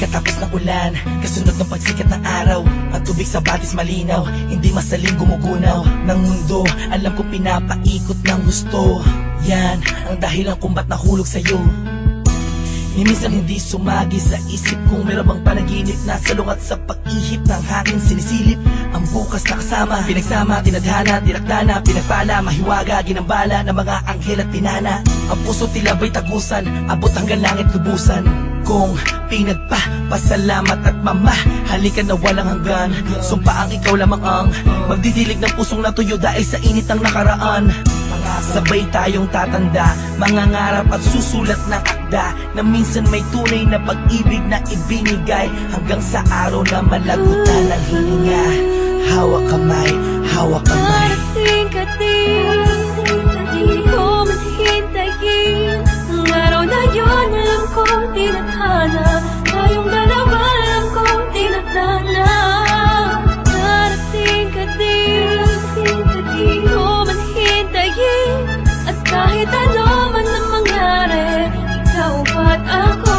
Pagkatapos ng ulan, kasunod ng pagsikat ng araw, ang tubig sa batis malinaw, hindi masaling gumugunaw ng mundo. Alam ko pinapaikot ng gusto, yan ang dahilan kung ba't nahulog sa'yo. Minsan hindi sumagi sa isip kung meron bang panaginip na salungat sa pag-ihip ng hangin sinisilip. Ang bukas na kasama, pinagsama, tinadhana, tinakdana, pinagpala, mahiwaga, ginambala ng mga anghel at pinana. Ang puso tila ba'y tagusan, abot hanggang langit lubusan. Kung pinagpapasalamat at mamahalikan na walang hanggan, sumpaang ikaw lamang ang magdidilig ng pusong natuyo dahil sa init ng nakaraan. Sabay tayong tatanda, mangangarap at susulat ng akda na minsan may tunay na pag-ibig na ibinigay hanggang sa araw na malagutan ng hininga. Hawak kamay, hawak kamay. Darating ka din, di ko man hintayin. Ang araw na yun, alam ko tinadhana. Tayong dalawa, alam ko tinadhana. Darating ka din, di ko man hintayin. At kahit ano man ang mangyari, ikaw at ako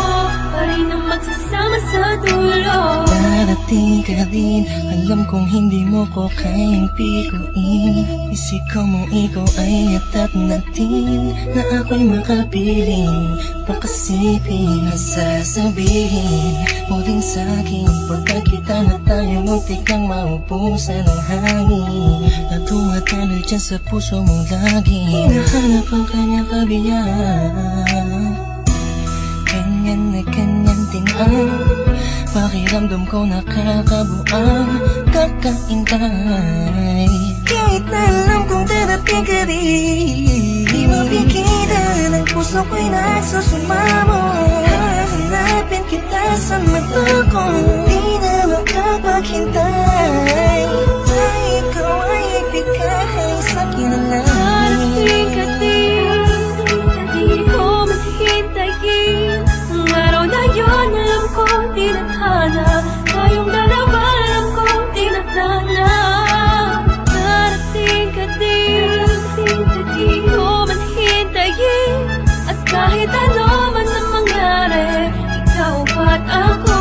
pa rin ang magsasama sa dulo. Darating ka din, alam kong hindi mo ko kayang pikuin. Isikaw mo ikaw ay yatat natin, na ako'y makapiling. Pakasipin ang sasabihin mo din sa'kin, pagka kita na tayo muntik kang maubusan ng hangin. Natumatalo dyan sa puso mo lagi, hinahanap ang kanya kabiyaan. Ganyan na ganyan din ang pakiramdam ko, nakakabuang kakaintay. Kahit na alam kong darating ka rin, di mapigilan ang puso ko'y nagsusumamo. Hahanapin kita sa mata ko, di na makapaghintay. Dahil ikaw ay ibigay sa'kin na lang. Darating ka din, di ko man hintayin. Ang araw na yun, alam ko tinadhana. Tayong dalawa, alam ko tinadhana. Darating ka din, di ko man hintayin. At kahit ano man ang mangyari, ikaw at ako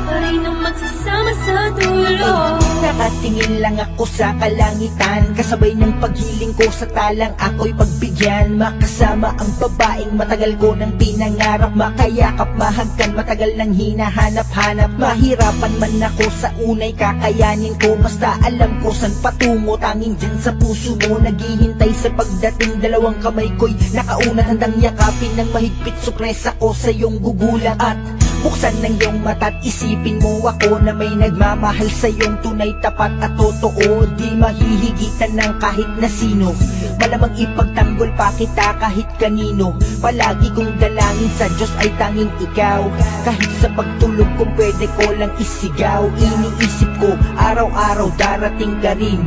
pa rin ang magsasama sa dulo. Nakatingin lang ako sa kalangitan, kasabay ng paghiling ko sa talang ako'y pagbigyan. Makasama ang babaeng matagal ko nang pinangarap, makayakap, mahagkan, matagal nang hinahanap-hanap. Mahirapan man ako sa unay, kakayanin ko. Basta alam ko saan patungo, tanging dyan sa puso mo naghihintay sa pagdating. Dalawang kamay ko'y nakaunat, handang yakapin ng mahigpit. Sorpresa ko sa iyong gugulat at buksan ng iyong mata't isipin mo ako na may nagmamahal sa iyong tunay, tapat at totoo. Di mahihigitan ng kahit na sino, malamang ipagtanggol pa kita kahit kanino. Palagi kong dalangin sa Diyos ay tanging ikaw, kahit sa pagtulog kung pwede ko lang isigaw. Iniisip ko araw-araw darating ka rin,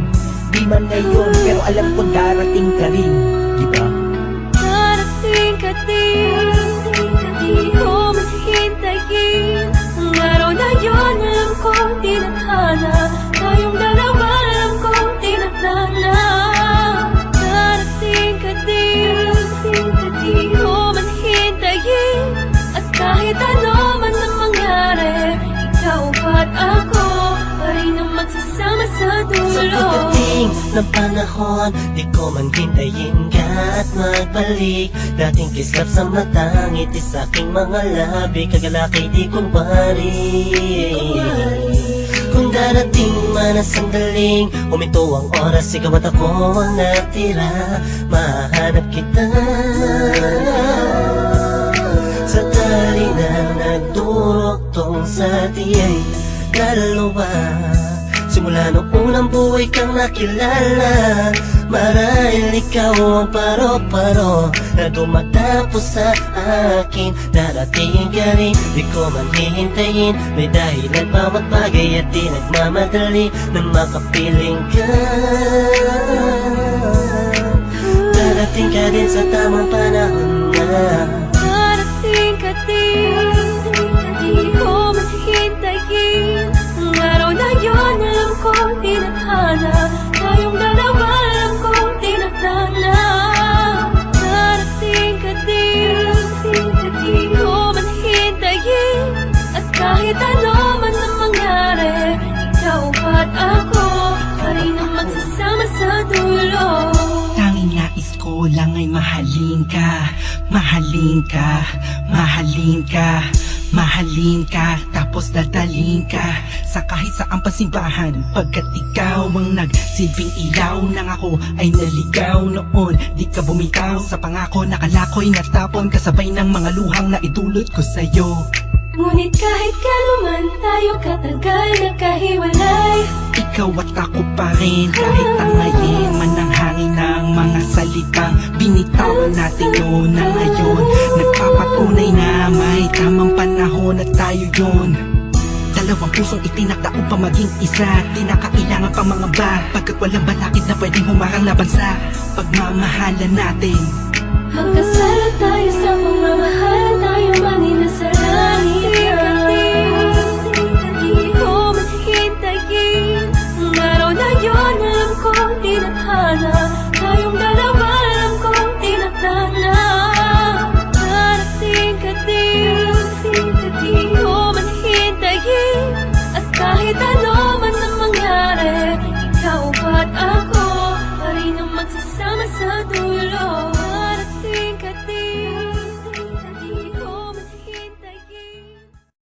di man ngayon pero alam ko darating ka rin, di ba? Darating ka din, di ko man hintayin. Ang araw na yun, alam ko tinadhana. Tayong dalawa, alam ko tinadhana. Darating ka din, di ko man hintayin. At kahit ano man ang mangyari, ikaw at ako pa rin ang magsasama sa dulo. Sa pagdating ng panahon, di ko man hintayin ka at magbalik. Dating kislap sa mata, ngiti sa aking mga labi, kagalaki di kong balik. Kung darating man ang sandaling, huminto ang oras, ikaw at ako ang natira. Mahanap kita sa tali na nagduruktong sa tiyay dalawa. Simula nung unang buhay kang nakilala, marahil ikaw ang paro-paro na dumatapos sa akin. Darating ka rin, di ko man hihintayin. May dahilan bawat bagay at di nagmamadali na makapiling ka. Darating ka din sa tamang panahon na. Darating ka din, di ko man hintayin. Ang araw na yun, alam ko tinadhana. Tayong dalawa, alam ko tinadhana. Darating ka din, di ko man hintayin. At kahit ko lang ay mahalin ka, mahalin ka, mahalin ka, mahalin ka, tapos dadalhin ka sa kahit saang pasimbahan, pagkat ikaw ang nagsilbing ilaw nang ako ay naligaw noon. Di ka bumitaw sa pangako, nakalako'y natapon kasabay ng mga luhang na idulot ko sa'yo. Ngunit kahit kanuman tayo katagal nagkahiwalay, Ikaw at ako pa rin, kahit tangayin man ang hangin ng mga salitang binitawan natin noon na ngayon nagpapatunay na may tamang panahon at tayo yun. Dalawang pusong itinakda upang maging isa, di na kailangan pang mga ba, pagkat walang balakid na pwedeng humarang laban sa pagmamahalan natin. magkasala tayo sa pagmamahal, tayo man